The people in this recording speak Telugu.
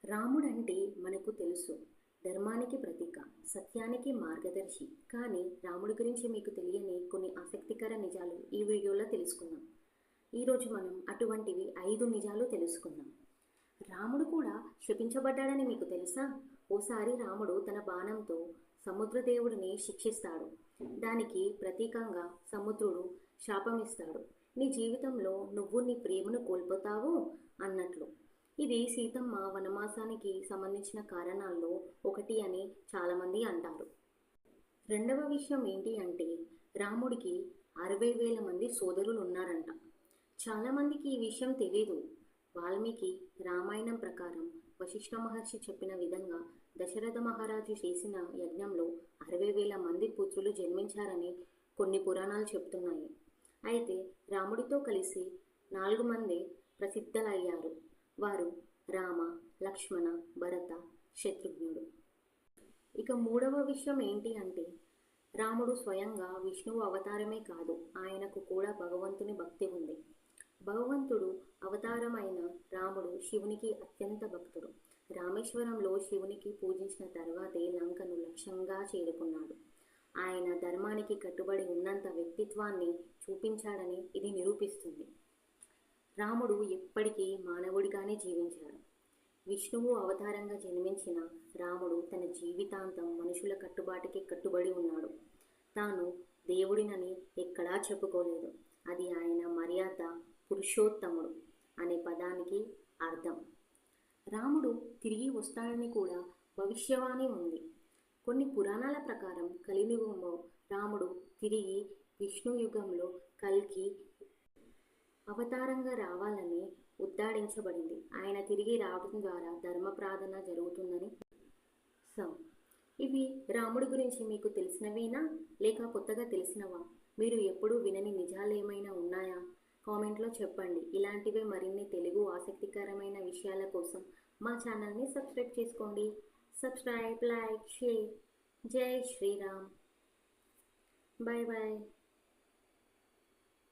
రాముడంటే మనకు తెలుసు. ధర్మానికి ప్రతీక, సత్యానికి మార్గదర్శి. కానీ రాముడి గురించి మీకు తెలియని కొన్ని ఆసక్తికర నిజాలు ఈ వీడియోలో తెలుసుకుందాం. ఈరోజు మనం అటువంటివి 5 నిజాలు తెలుసుకుందాం. రాముడు కూడా శపించబడ్డాడని మీకు తెలుసా? ఓసారి రాముడు తన బాణంతో సముద్రదేవుడిని శిక్షిస్తాడు. దానికి ప్రతీకంగా సముద్రుడు శాపమిస్తాడు. నీ జీవితంలో నువ్వు నీ ప్రేమను కోల్పోతావు అన్నట్లు. ఇది సీతమ్మ వనవాసానికి సంబంధించిన కారణాల్లో ఒకటి అని చాలామంది అంటారు. రెండవ విషయం ఏంటి అంటే, రాముడికి 60,000 మంది సోదరులు ఉన్నారంట. చాలామందికి ఈ విషయం తెలీదు. వాల్మీకి రామాయణం ప్రకారం వశిష్ఠ మహర్షి చెప్పిన విధంగా దశరథ మహారాజు చేసిన యజ్ఞంలో 60,000 మంది పుత్రులు జన్మించారని కొన్ని పురాణాలు చెప్తున్నాయి. అయితే రాముడితో కలిసి 4 మంది ప్రసిద్ధులయ్యారు. వారు రామ, లక్ష్మణ, భరత, శత్రుఘ్నుడు. ఇక మూడవ విషయం ఏంటి అంటే, రాముడు స్వయంగా విష్ణువు అవతారమే కాదు, ఆయనకు కూడా భగవంతుని భక్తి ఉంది. భగవంతుడు అవతారమైన రాముడు శివునికి అత్యంత భక్తుడు. రామేశ్వరంలో శివునికి పూజించిన తర్వాతే లంకను లక్ష్యంగా చేరుకున్నాడు. ఆయన ధర్మానికి కట్టుబడి ఉన్నంత వ్యక్తిత్వాన్ని చూపించాడని ఇది నిరూపిస్తుంది. రాముడు ఎప్పటికీ మానవుడిగానే జీవించాడు. విష్ణువు అవతారంగా జన్మించిన రాముడు తన జీవితాంతం మనుషుల కట్టుబాటుకి కట్టుబడి ఉన్నాడు. తాను దేవుడినని ఎక్కడా చెప్పుకోలేదు. అది ఆయన మర్యాద పురుషోత్తముడు అనే పదానికి అర్థం. రాముడు తిరిగి వస్తాడని కూడా భవిష్యవాణి ఉంది. కొన్ని పురాణాల ప్రకారం కలియుగంలో రాముడు తిరిగి విష్ణు యుగంలో కల్కి అవతారంగా రావాలని ఉద్ఘాటించబడింది. ఆయన తిరిగి రావడం ద్వారా ధర్మ ప్రార్థన జరుగుతుందని. ఇవి రాముడి గురించి మీకు తెలిసినవేనా లేక కొత్తగా తెలిసినవా? మీరు ఎప్పుడూ వినని నిజాలు ఏమైనా ఉన్నాయా? కామెంట్లో చెప్పండి. ఇలాంటివే మరిన్ని తెలుగు ఆసక్తికరమైన విషయాల కోసం మా ఛానల్ని సబ్స్క్రైబ్ చేసుకోండి. Subscribe, like, share. జై శ్రీరామ్. Bye bye.